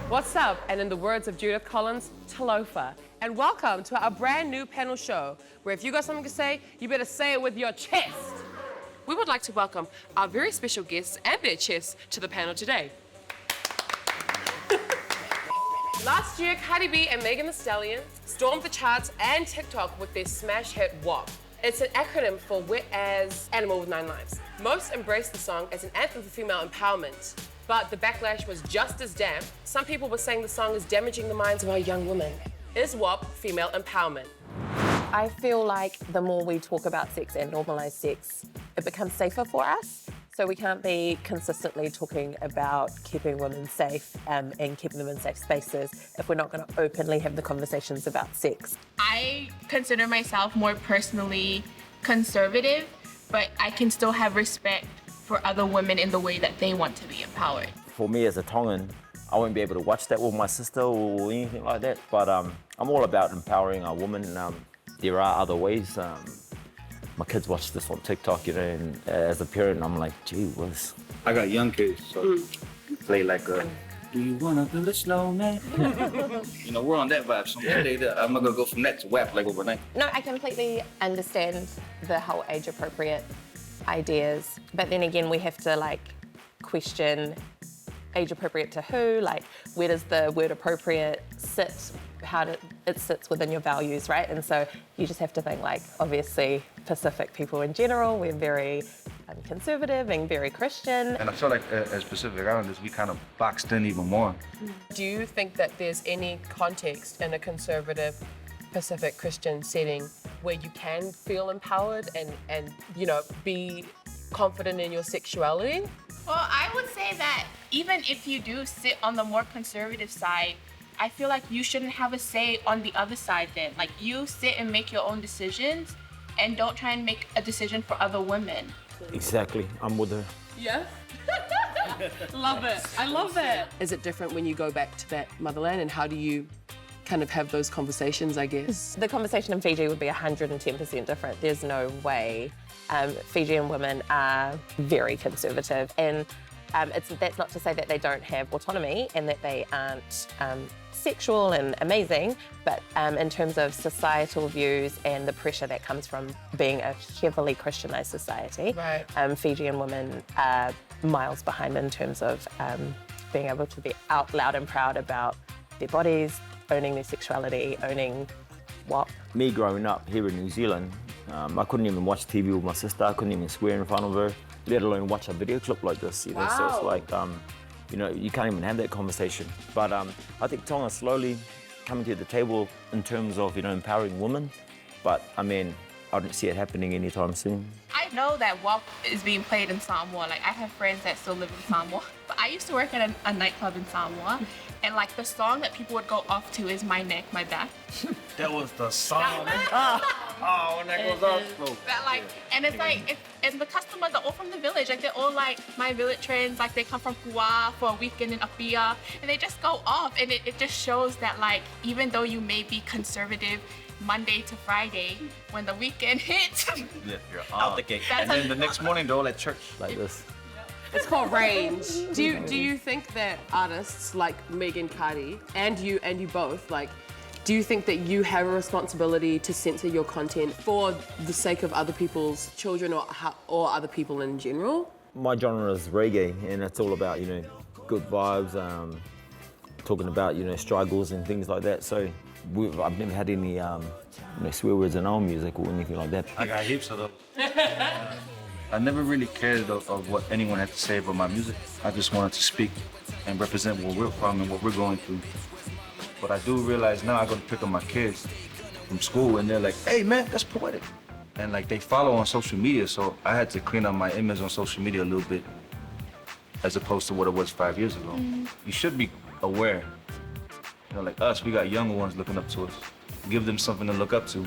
What's up? And in the words of Judith Collins, talofa. And welcome to our brand new panel show, where if you got something to say, you better say it with your chest. We would like to welcome our very special guests and their chests to the panel today. Last year, Cardi B and Megan Thee Stallion stormed the charts and TikTok with their smash hit WAP. It's an acronym for Wet as Animal with 9 Lives. Most embraced the song as an anthem for female empowerment, but the backlash was just as damp. Some people were saying the song is damaging the minds of our young women. Is WAP female empowerment? I feel like the more we talk about sex and normalise sex, it becomes safer for us. So we can't be consistently talking about keeping women safe and keeping them in safe spaces if we're not going to openly have the conversations about sex. I consider myself more personally conservative, but I can still have respect for other women in the way that they want to be empowered. For me as a Tongan, I won't be able to watch that with my sister or anything like that, but I'm all about empowering our women. There are other ways. My kids watch this on TikTok, you know, and as a parent, I'm like, gee whiz. I got young kids, so play like a, do you wanna build a snowman? You know, we're on that vibe, so I'm not gonna go from that to WAP like overnight. No, I completely understand the whole age-appropriate ideas, but then again, we have to like question age-appropriate to who, like where does the word appropriate sit, it sits within your values, right? And so you just have to think like, obviously, Pacific people in general, we're very conservative and very Christian. And I feel like as Pacific Islanders, we kind of boxed in even more. Do you think that there's any context in a conservative Pacific Christian setting where you can feel empowered and you know, be confident in your sexuality? Well, I would say that even if you do sit on the more conservative side, I feel like you shouldn't have a say on the other side then. Like, you sit and make your own decisions and don't try and make a decision for other women. Exactly, I'm with her. Yeah? Love it. I love that. Is it different when you go back to that motherland, and how do you kind of have those conversations, I guess? The conversation in Fiji would be 110% different. There's no way. Fijian women are very conservative, and that's not to say that they don't have autonomy and that they aren't sexual and amazing, but in terms of societal views and the pressure that comes from being a heavily Christianized society, right. Fijian women are miles behind in terms of being able to be out loud and proud about their bodies, owning their sexuality, owning WAP. Me growing up here in New Zealand, I couldn't even watch TV with my sister. I couldn't even swear in front of her, let alone watch a video clip like this. You know? Wow. So it's like, you know, you can't even have that conversation. But I think Tonga's slowly coming to the table in terms of, you know, empowering women. But I mean, I don't see it happening anytime soon. I know that WAP is being played in Samoa. Like, I have friends that still live in Samoa. But I used to work at a nightclub in Samoa. And like, the song that people would go off to is My Neck, My Back. That was the song. Oh, when that goes off. That like, and it's like, and the customers are all from the village. Like, they're all like my village friends. Like, they come from Kua for a weekend in Apia, and they just go off. And it just shows that, like, even though you may be conservative Monday to Friday, when the weekend hits, Yeah, you're out the gate. And then the next morning, they're all at church. Like this. It's called range. Do you think that artists like Megan, Cardi, and you both, like, do you think that you have a responsibility to censor your content for the sake of other people's children or other people in general? My genre is reggae, and it's all about, you know, good vibes, talking about, you know, struggles and things like that. So I've never had any you know, swear words in our music or anything like that. I got heaps of them. I never really cared of what anyone had to say about my music. I just wanted to speak and represent where we're from and what we're going through. But I do realize now I go to pick up my kids from school and they're like, hey man, that's poetic. And like, they follow on social media, so I had to clean up my image on social media a little bit as opposed to what it was 5 years ago. You should be aware. You know, like us, we got younger ones looking up to us. Give them something to look up to.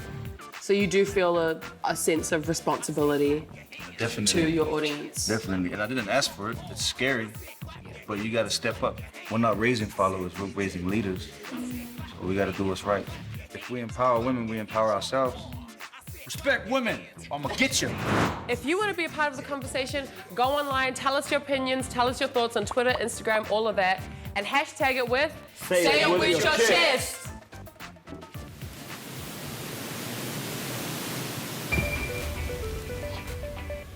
So you do feel a sense of responsibility Definitely. to your audience? Definitely, and I didn't ask for it. It's scary, but you gotta step up. We're not raising followers, we're raising leaders. So we gotta do what's right. If we empower women, we empower ourselves. Respect women, or I'm gonna get you. If you want to be a part of the conversation, go online, tell us your opinions, tell us your thoughts on Twitter, Instagram, all of that. and hashtag it with Say it with your chest.